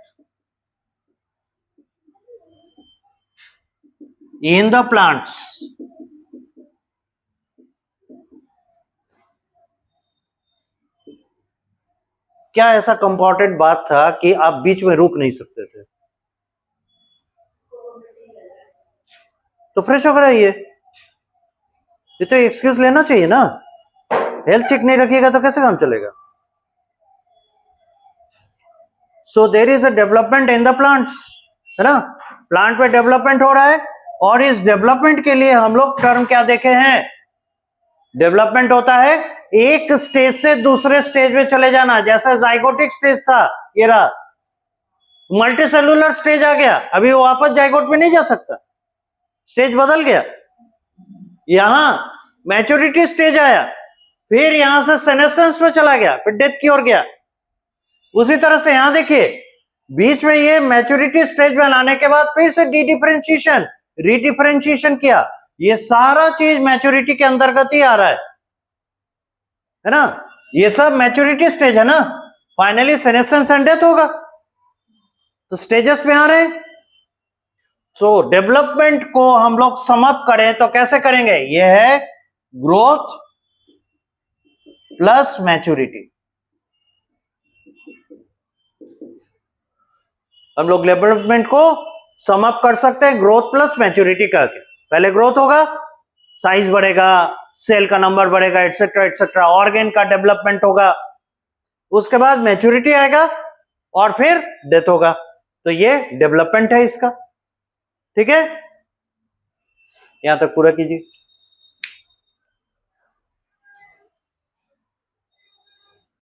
in the plants। क्या ऐसा कंपोर्टेंट बात था कि आप बीच में रुक नहीं सकते थे? तो फ्रेश होकर आइए, ये तो एक्सक्यूज लेना चाहिए ना। हेल्थ ठीक नहीं रखिएगा तो कैसे काम चलेगा? So there is a development in the plants, है ना। प्लांट में डेवलपमेंट हो रहा है, और इस डेवलपमेंट के लिए हम लोग टर्म क्या देखे हैं? डेवलपमेंट होता है एक स्टेज से दूसरे स्टेज में चले जाना। जैसा जाइगोटिक स्टेज था, ये रहा, मल्टीसेलुलर स्टेज आ गया, अभी वो वापस जाइगोट में नहीं जा सकता, स्टेज बदल गया। यहां मैच्योरिटी स्टेज आया, फिर यहां से सेनेसेंस में चला गया, फिर डेथ की ओर गया। उसी तरह से यहां देखिए, बीच में ये मैच्योरिटी स्टेज में लाने के बाद फिर से डी डिफरेंशिएशन, रीडिफरेंशिएशन किया। ये सारा चीज मैच्योरिटी के अंतर्गत ही आ रहा है ना। ये सब मैच्योरिटी स्टेज है ना। फाइनली सेनेसेंस एंड डेथ होगा, तो स्टेजेस में आ रहे हैं। तो डेवलपमेंट को हम लोग समअप करें तो कैसे करेंगे? ये है ग्रोथ प्लस मैच्योरिटी। हम लोग डेवलपमेंट को समअप कर सकते हैं ग्रोथ प्लस मैच्योरिटी करके। पहले ग्रोथ होगा, साइज बढ़ेगा, सेल का नंबर बढ़ेगा, एटसेट्रा एटसेट्रा, ऑर्गेन का डेवलपमेंट होगा, उसके बाद मैच्योरिटी आएगा, और फिर डेथ होगा। तो ये डेवलपमेंट है इसका। ठीक है, यहां तक पूरा कीजिए।